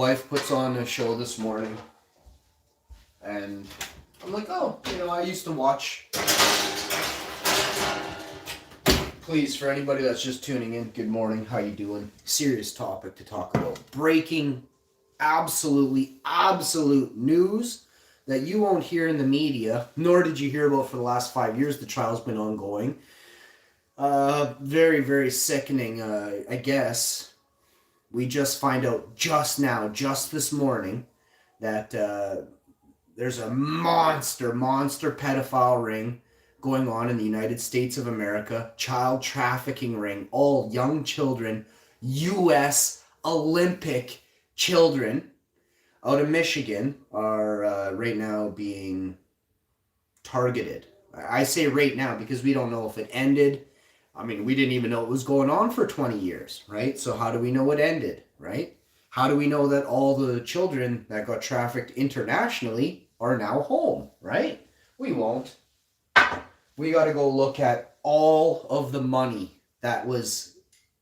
wife puts on a show this morning, and I'm like, oh, I used to watch. Please, for anybody that's just tuning in, good morning, how you doing? Serious topic to talk about. Breaking, absolute news that you won't hear in the media, nor did you hear about for the last 5 years. The trial's been ongoing. Very, very sickening, I guess. We just find out just now, just this morning, that there's a monster pedophile ring going on in the United States of America, child trafficking ring, all young children, U.S. Olympic children out of Michigan are right now being targeted. I say right now because we don't know if it ended. I mean, we didn't even know it was going on for 20 years, right? So how do we know it ended, right? How do we know that all the children that got trafficked internationally are now home, right? We won't. We got to go look at all of the money that was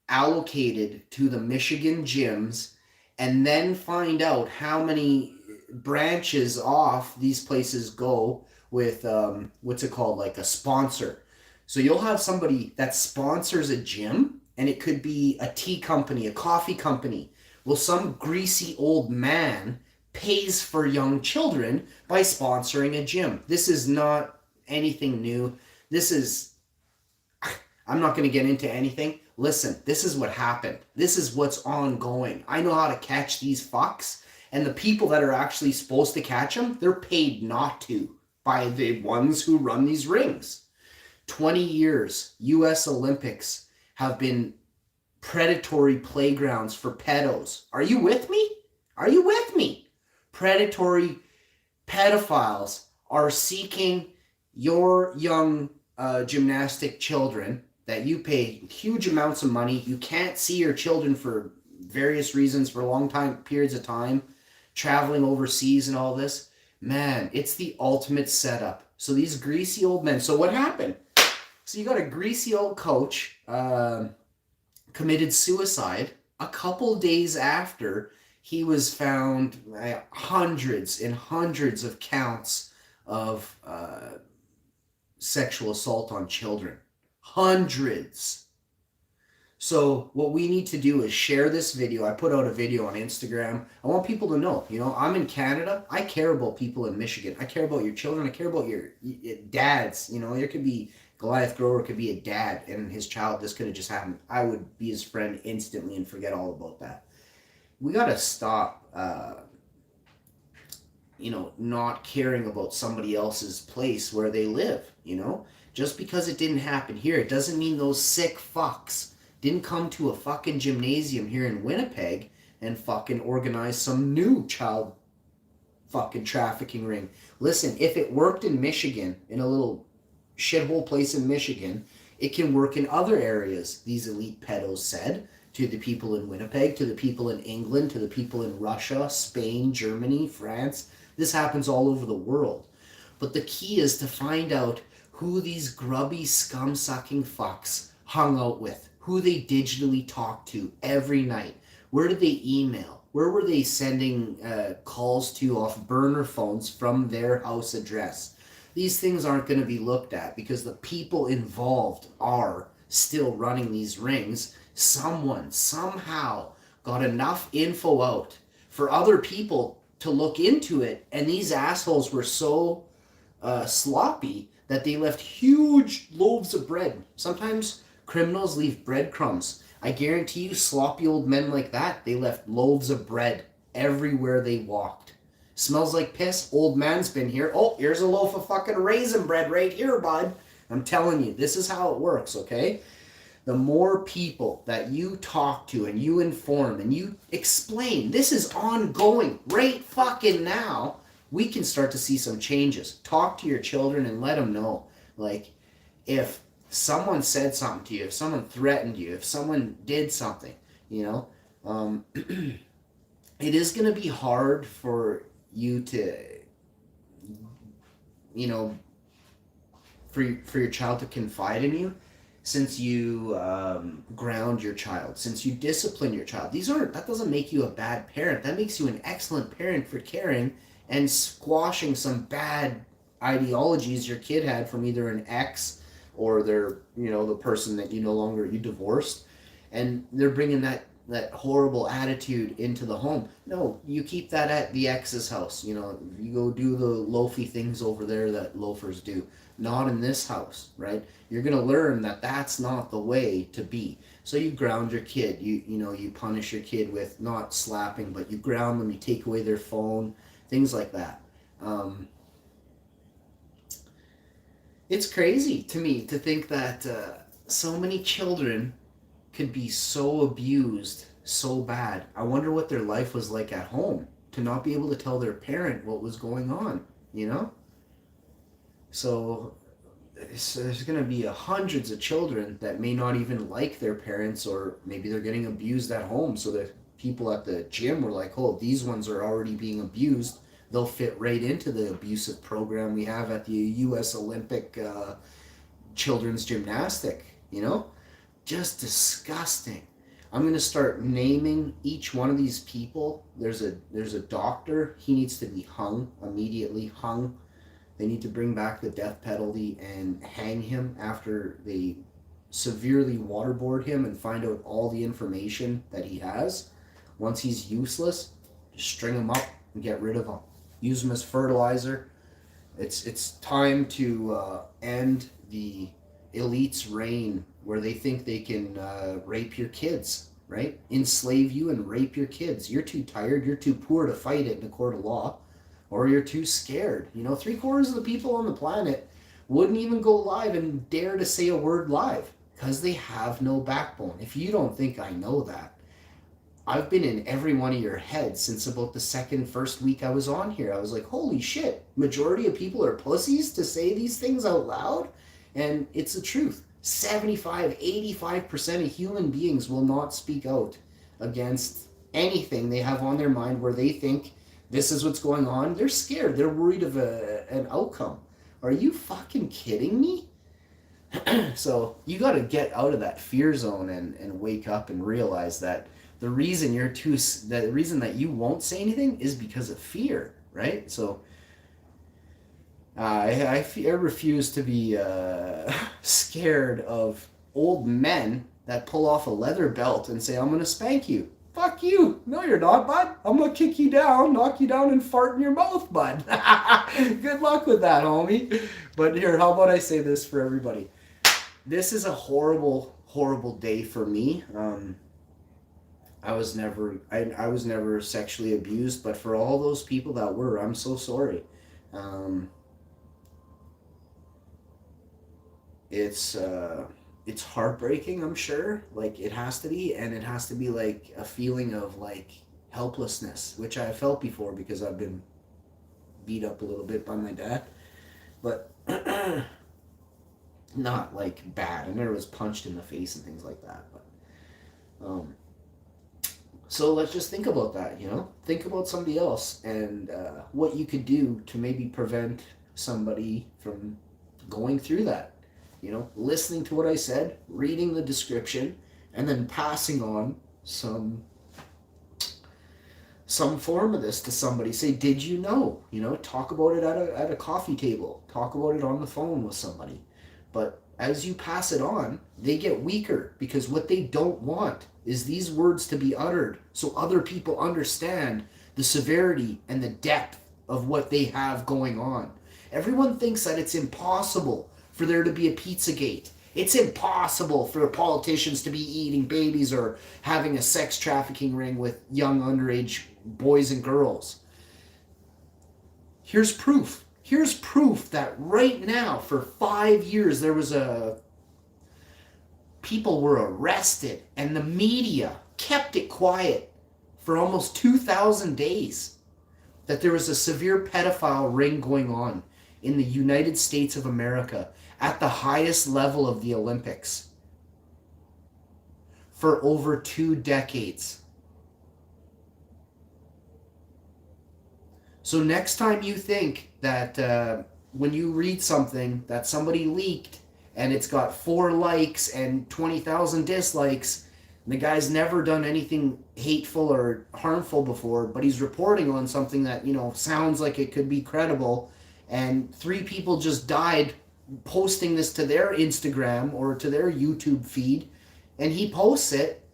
allocated to the Michigan gyms and then find out how many branches off these places go with, what's it called, like a sponsor. So you'll have somebody that sponsors a gym, and it could be a tea company, a coffee company. Well, some greasy old man pays for young children by sponsoring a gym. This is not anything new. I'm not going to get into anything. Listen, this is what happened. This is what's ongoing. I know how to catch these fucks, and the people that are actually supposed to catch them, they're paid not to by the ones who run these rings. 20 years, U.S. Olympics have been predatory playgrounds for pedos. Are you with me? Are you with me? Predatory pedophiles are seeking your young gymnastic children that you pay huge amounts of money. You can't see your children for various reasons for long periods of time, traveling overseas and all this. Man, it's the ultimate setup. So these greasy old men. So what happened? So you got a greasy old coach committed suicide a couple days after he was found hundreds and hundreds of counts of sexual assault on children. Hundreds. So what we need to do is share this video. I put out a video on Instagram. I want people to know, I'm in Canada. I care about people in Michigan. I care about your children. I care about your dads. There could be Goliath Grower could be a dad and his child. This could have just happened. I would be his friend instantly and forget all about that. We got to stop not caring about somebody else's place where they live, Just because it didn't happen here, it doesn't mean those sick fucks didn't come to a fucking gymnasium here in Winnipeg and fucking organize some new child fucking trafficking ring. Listen, if it worked in Michigan, in a little shithole place in Michigan, it can work in other areas, these elite pedos said to the people in Winnipeg, to the people in England, to the people in Russia, Spain, Germany, France. This happens all over the world. But the key is to find out who these grubby, scum-sucking fucks hung out with, who they digitally talked to every night. Where did they email? Where were they sending calls to off burner phones from their house address? These things aren't going to be looked at because the people involved are still running these rings. Someone, somehow, got enough info out for other people to look into it, and these assholes were so sloppy that they left huge loaves of bread. Sometimes criminals leave breadcrumbs. I guarantee you, sloppy old men like that, they left loaves of bread everywhere they walked. Smells like piss. Old man's been here. Oh, here's a loaf of fucking raisin bread right here, bud. I'm telling you, this is how it works, okay? The more people that you talk to and you inform and you explain, this is ongoing right fucking now, we can start to see some changes. Talk to your children and let them know. Like, if someone said something to you, if someone threatened you, if someone did something, it is going to be hard for you to, for your child to confide in you. since you ground your child, since you discipline your child. That doesn't make you a bad parent. That makes you an excellent parent for caring and squashing some bad ideologies your kid had from either an ex or their, the person that you divorced, and they're bringing that horrible attitude into the home. No, you keep that at the ex's house. You go do the loafy things over there that loafers do. Not in this house, right? You're gonna learn that that's not the way to be. So you ground your kid. You punish your kid with not slapping, but you ground them. You take away their phone, things like that. It's crazy to me to think that so many children could be so abused so bad. I wonder what their life was like at home to not be able to tell their parent what was going on, So there's going to be hundreds of children that may not even like their parents, or maybe they're getting abused at home. So the people at the gym were like, oh, these ones are already being abused. They'll fit right into the abusive program we have at the U.S. Olympic children's gymnastic, Just disgusting. I'm going to start naming each one of these people. There's a doctor. He needs to be hung, immediately hung. They need to bring back the death penalty and hang him after they severely waterboard him and find out all the information that he has. Once he's useless, just string him up and get rid of him. Use him as fertilizer. It's time to end the elite's reign where they think they can rape your kids, right? Enslave you and rape your kids. You're too tired, you're too poor to fight it in a court of law, or you're too scared. 3/4 of the people on the planet wouldn't even go live and dare to say a word live because they have no backbone. If you don't think I know that, I've been in every one of your heads since about the first week I was on here. I was like, holy shit, majority of people are pussies to say these things out loud? And it's the truth. 75-85% of human beings will not speak out against anything they have on their mind where they think this is what's going on. They're scared. They're worried of an outcome. Are you fucking kidding me? So you got to get out of that fear zone and wake up and realize that the reason that you won't say anything is because of fear, right? So I refuse to be scared of old men that pull off a leather belt and say, I'm going to spank you. Fuck you. No, you're not, bud. I'm going to kick you down, knock you down, and fart in your mouth, bud. Good luck with that, homie. But here, how about I say this for everybody? This is a horrible, horrible day for me. I was never sexually abused, but for all those people that were, I'm so sorry. It's heartbreaking, I'm sure. Like, it has to be, and it has to be like a feeling of like helplessness, which I felt before because I've been beat up a little bit by my dad, but not like bad. I never was punched in the face and things like that, but so let's just think about that, think about somebody else and what you could do to maybe prevent somebody from going through that. Listening to what I said, reading the description, and then passing on some form of this to somebody. Say, did you know? Talk about it at a coffee table. Talk about it on the phone with somebody. But as you pass it on, they get weaker because what they don't want is these words to be uttered so other people understand the severity and the depth of what they have going on. Everyone thinks that it's impossible for there to be a Pizzagate. It's impossible for politicians to be eating babies or having a sex trafficking ring with young underage boys and girls. Here's proof. Here's proof that right now, for 5 years, people were arrested and the media kept it quiet for almost 2,000 days that there was a severe pedophile ring going on in the United States of America at the highest level of the Olympics for over 2 decades. So next time you think that when you read something that somebody leaked and it's got 4 likes and 20,000 dislikes. And the guy's never done anything hateful or harmful before, but he's reporting on something that, sounds like it could be credible. And 3 people just died posting this to their Instagram or to their YouTube feed, and he posts it.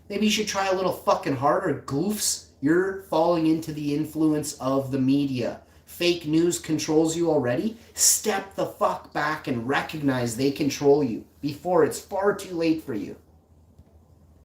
Maybe you should try a little fucking harder, goofs. You're falling into the influence of the media. Fake news controls you already. Step the fuck back and recognize they control you before it's far too late for you.